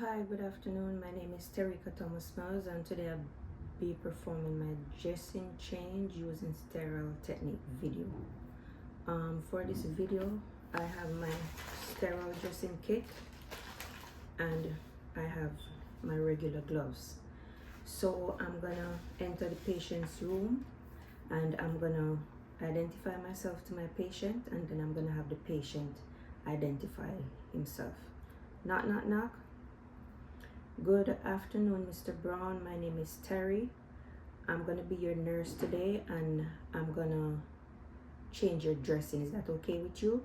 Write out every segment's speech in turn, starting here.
Hi, good afternoon. My name is Terika Thomas Mills, and today I'll be performing my dressing change using sterile technique video. For this video, I have my sterile dressing kit and I have my regular gloves. So I'm gonna enter the patient's room and I'm gonna identify myself to my patient, and then I'm gonna have the patient identify himself. Knock, knock, knock. Good afternoon, Mr. Brown. My name is Terry. I'm gonna be your nurse today and I'm gonna change your dressing. Is that okay with you?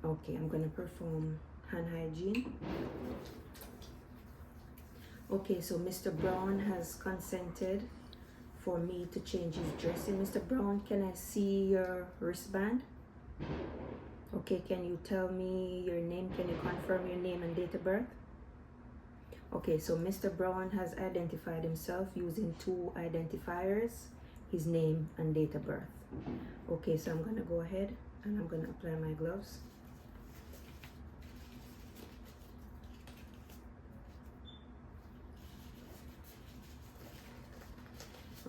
Okay, I'm gonna perform hand hygiene. Okay, so Mr. Brown has consented for me to change his dressing. Mr. Brown, can I see your wristband? Okay, can you tell me your name? Can you confirm your name and date of birth? Okay, so Mr. Brown has identified himself using two identifiers, his name and date of birth. Okay, so I'm gonna go ahead and I'm gonna apply my gloves.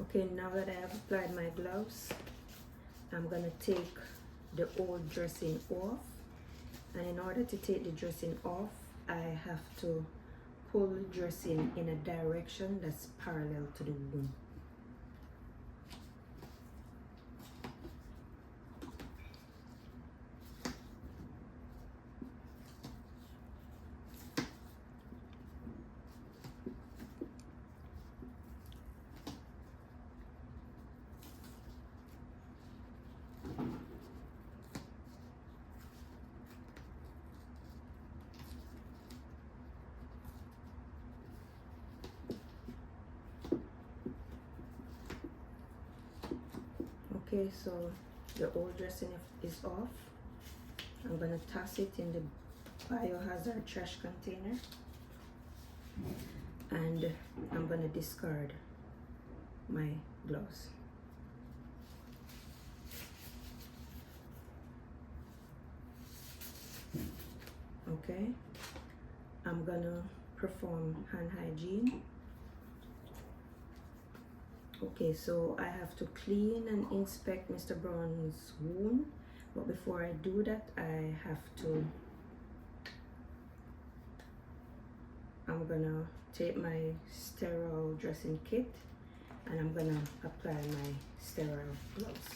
Okay, now that I have applied my gloves, I'm gonna take the old dressing off. And in order to take the dressing off, I have to pull the dressing in a direction that's parallel to the wound. Okay, so the old dressing is off. I'm gonna toss it in the biohazard trash container and I'm gonna discard my gloves. Okay, I'm gonna perform hand hygiene. Okay, so I have to clean and inspect Mr. Brown's wound, but before I do that, I'm gonna take my sterile dressing kit and I'm gonna apply my sterile gloves.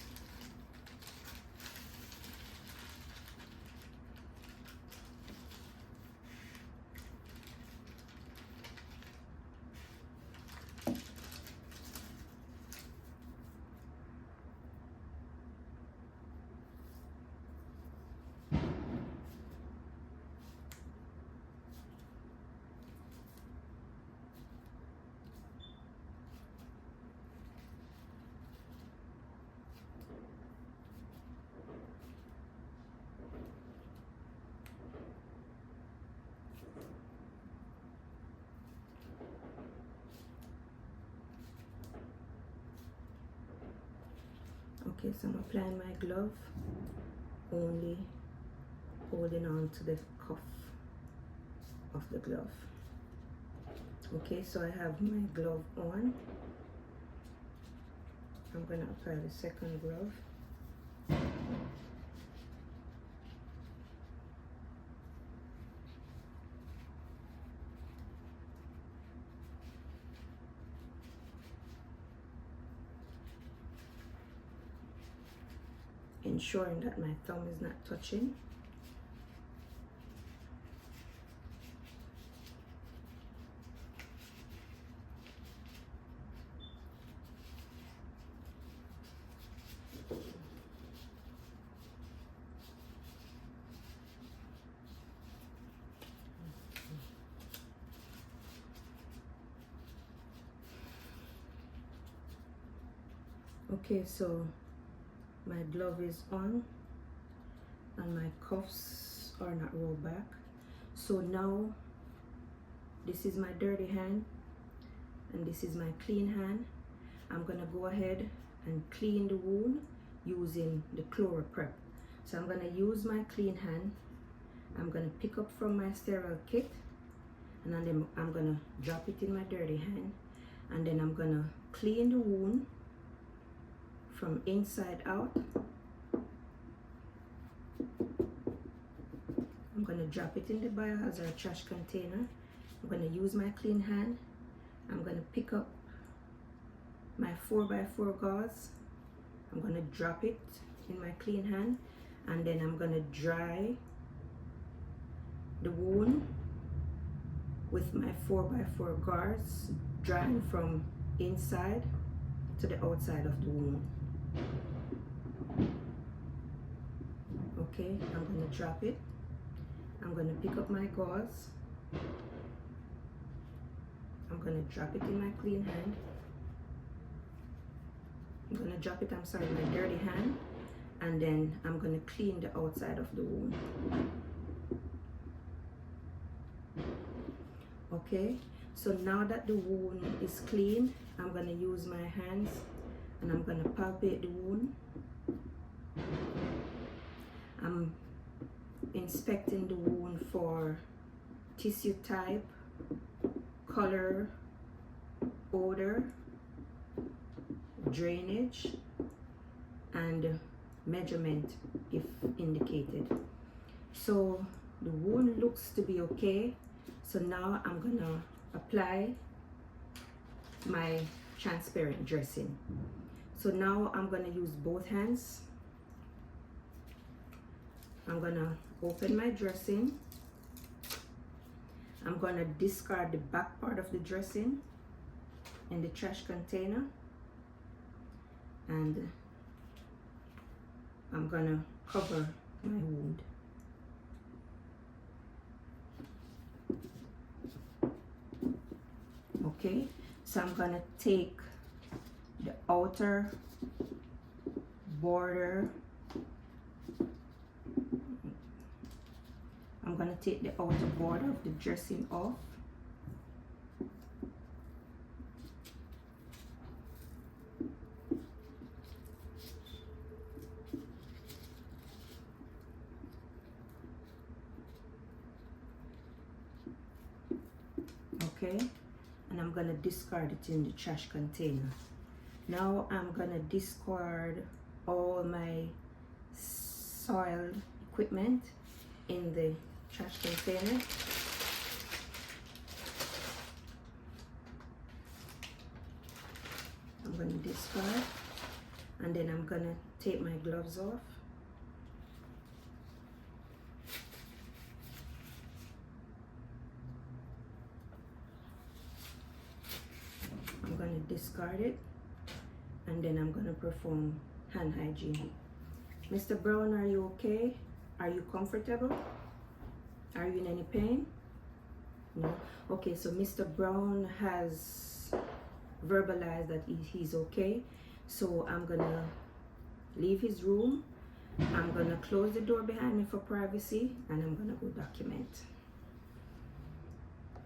Okay, so I'm applying my glove, only holding on to the cuff of the glove. Okay, so I have my glove on. I'm gonna apply the second glove. Ensuring that my thumb is not touching. Okay, so my glove is on and my cuffs are not rolled back. So now this is my dirty hand and this is my clean hand. I'm gonna go ahead and clean the wound using the ChloraPrep. So I'm gonna use my clean hand. I'm gonna pick up from my sterile kit and then I'm gonna drop it in my dirty hand, and then I'm gonna clean the wound from inside out. I'm gonna drop it in the biohazard trash container. I'm gonna use my clean hand. I'm gonna pick up my 4x4 gauze. I'm gonna drop it in my clean hand, and then I'm gonna dry the wound with my 4x4 gauze, drying from inside to the outside of the wound. Okay, I'm gonna drop it. I'm gonna pick up my gauze. I'm gonna drop it in my clean hand. I'm gonna drop it, I'm sorry, my dirty hand, and then I'm gonna clean the outside of the wound. Okay, so now that the wound is clean, I'm gonna use my hands and I'm gonna palpate the wound. I'm inspecting the wound for tissue type, color, odor, drainage, and measurement if indicated. So the wound looks to be okay. So now I'm gonna apply my transparent dressing. So now I'm gonna use both hands. I'm gonna open my dressing. I'm gonna discard the back part of the dressing in the trash container, and I'm gonna cover my wound. Okay, so I'm gonna take the outer border. I'm gonna take the outer border of the dressing off. Okay, and I'm gonna discard it in the trash container. Now I'm gonna discard all my soiled equipment in the trash container. I'm gonna discard, and then I'm gonna take my gloves off. I'm gonna discard it, and then I'm gonna perform hand hygiene. Mr. Brown, are you okay? Are you comfortable? Are you in any pain? No? Okay, so Mr. Brown has verbalized that he's okay. So I'm gonna leave his room. I'm gonna close the door behind me for privacy, and I'm gonna go document.